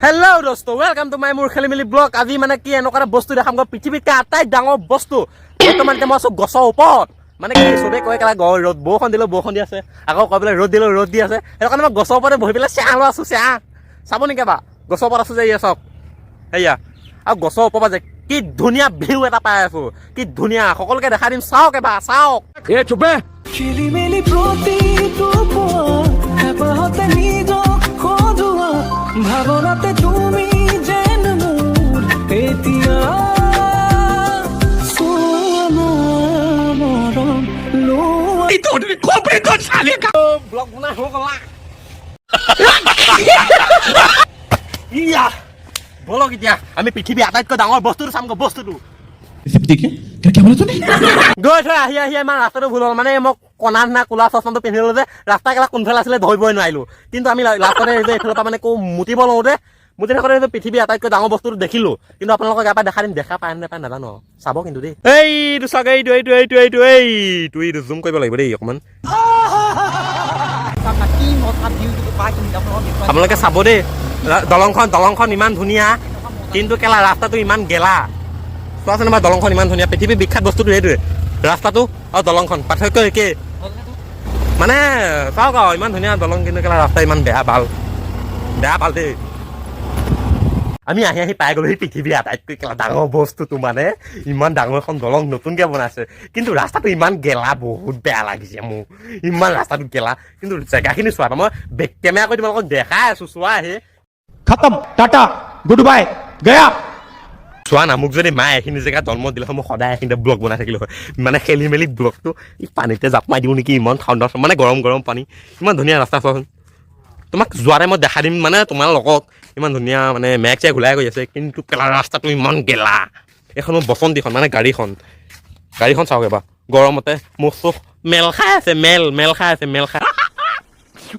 Hello' দোস্ত welcome to my মোৰ খেলি মেলি ব্লগ। আজি মানে কি এনেকুৱা বস্তু দেখাম পৃথিৱীতকৈ আটাই ডাঙৰ বস্তু বৰ্তমান এতিয়া মই আছো গছৰ ওপৰত। মানে কি চবেই কয় কেলা ৰ'দ বৰষুণ দিলেও বৰষুণ দি আছে, আকৌ কৈ পেলাই ৰ'দ দিলেও ৰ'দ দি আছে। সেইটো কাৰণে মই গছৰ ওপৰতে বহি পেলাই চেয়া লৈ আছো। চেয়া চাব নেকি বা গছৰ ওপৰত আছো যে এয়া চাওক সেয়া, আৰু গছৰ ওপৰৰ পৰা যে কি ধুনীয়া ভিউ এটা পাই আছো, কি ধুনীয়া সকলোকে দেখাই দিম। চাওক এবাৰ চাওক। এ চুপে খেলি মেলি প্ৰতিটো হেঁপাহতে নিজক সজোৱা ভাৱনাতে তুমি যেন মোৰ এতিয়া মৰম লোৱা ব্লগ বনাই হৈ গলা ইয়া বলক এতিয়া আমি পৃথিৱীৰ আটাইতকৈ ডাঙৰ বস্তুটো চামগৈ। বস্তুটো গৈ থৈ আহি ইমান ৰাস্তাটো ভুল হ'ল। মানে মই কণা নিচিনা কোলা চচমাটো পিন্ধিলো যে ৰাস্তা কেলা কোনফালে আছিলে ধৰিবই নোৱাৰিলো। কিন্তু আমি লাষ্টতে এইফালৰ পৰা মানে মুতিব লওঁতে মুতি থাকোঁতে পৃথিৱীৰ আটাইতকৈ ডাঙৰ বস্তুটো দেখিলো। কিন্তু আপোনালোকক ইয়াৰ পৰা দেখাই দিম, দেখা পায় নাপায় নাজানো, চাব কিন্তু দেই। এইটো চাগে এইটো জুম কৰিব লাগিব দেই অকণমান। আপোনালোকে চাব দেই, দলংখন ইমান ধুনীয়া, কিন্তু কেলা ৰাস্তাটো ইমান গেলা। চোৱাচোন আমাৰ দলংখন ইমান ধুনীয়া, পৃথিৱীৰ বিখ্যাত বস্তুটো সেইটোৱে, ৰাস্তাটো আৰু দলংখন পাৰ্থক্য একেই। মানে চাওক আৰু ইমান ধুনীয়া দলং, কিন্তু কেলা ৰাস্তা ইমান বেয়া ভাল দেই। আমি আহি পাই গ'লো সেই পৃথিৱীৰ আটাইতকৈ কেলা ডাঙৰ বস্তুটো। মানে ইমান ডাঙৰ এখন দলং নতুনকৈ বনাইছে, কিন্তু ৰাস্তাটো ইমান গেলা, বহুত বেয়া লাগিছে মোৰ। ইমান ৰাস্তাটো গেলা, কিন্তু জেগাখিনি চোৱা মই বেক কেমেৰা কৰি তোমালোকক দেখাই আছো। চোৱা আহি খতম, টাটা, গুড বাই, গয়া। চোৱা না, মোক যদি মায়ে এইখিনি জেগাত জন্ম দিলে হয় মই সদায় এইখিনিতে ব্লগ বনাই থাকিলো হয়। মানে খেলি মেলি ব্লগটো পানীতে জাপ মাৰি দিওঁ নেকি, ইমান ঠাণ্ডা মানে গৰম পানী, ইমান ধুনীয়া ৰাস্তা। চোৱাচোন, তোমাক যোৱা টাইমত দেখাই দিম মানে তোমাৰ লগত ইমান ধুনীয়া মানে মেঘ চেঘ ওলাই গৈ আছে, কিন্তু কেলা ৰাস্তাটো ইমান গেলা। এইখন মোৰ বসন্তীখন মানে গাড়ীখন চাওক এবাৰ, গৰমতে মুখ চুখ মেল খাই আছে, মেল খাই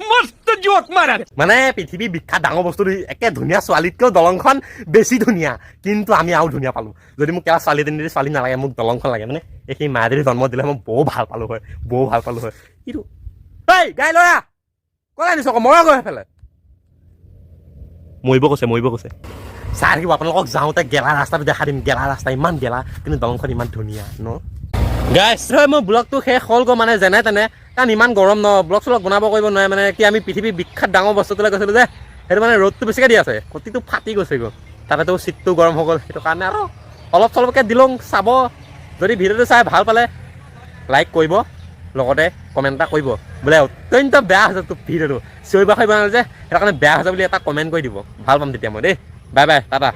মস্ত জোক মাৰা। মানে পৃথিৱীৰ বিখ্যাত ডাঙৰ বস্তুটো একে ধুনীয়া ছোৱালীতকৈও দলংখন বেছি ধুনীয়া, কিন্তু আমি আৰু ধুনীয়া পালোঁ। যদি মোক কেলা ছোৱালী নালাগে, মোক দলংখন লাগে। মানে এইখিনি মায়ে যদি জন্ম দিলে মই বৰ ভাল পালোঁ হয়। কিন্তু এই গাই ল'ৰা ক'লে আনিছ আকৌ মৰা গৈ সেইফালে মৰিব কৈছে। চাই থাকিব আপোনালোকক যাওঁতে গেলা ৰাস্তাটো দেখা দিম। গেলা ৰাস্তা ইমান গেলা, কিন্তু দলংখন ইমান ধুনীয়া ন গাইছ। মোৰ ব্লগটো শেষ হ'ল গৈ মানে যেনে তেনে, কাৰণ ইমান গৰম ন, ব্লগ চলগ বনাব কৰিব নোৱাৰে। মানে কি আমি পৃথিৱীৰ বিখ্যাত ডাঙৰ বস্তুটোলৈ গৈছিলোঁ যে, সেইটো মানে ৰ'দটো বেছিকৈ দি আছে, কটিটো ফাটি গৈছেগৈ, তাতেতো চিটটো গৰম হৈ গ'ল। সেইটো কাৰণে আৰু অলপ চলপকৈ দিলোঁ। চাব, যদি ভিডিঅ'টো চাই ভাল পালে লাইক কৰিব, লগতে কমেণ্ট এটা কৰিব বোলে অত্যন্ত বেয়া হৈছে তোৰ ভিডিঅ'টো, চিঞৰি বাখৰি বনালে যে সেইটো কাৰণে বেয়া হৈছে বুলি এটা কমেণ্ট কৰি দিব, ভাল পাম তেতিয়া মই দেই। Bye bye, Tata.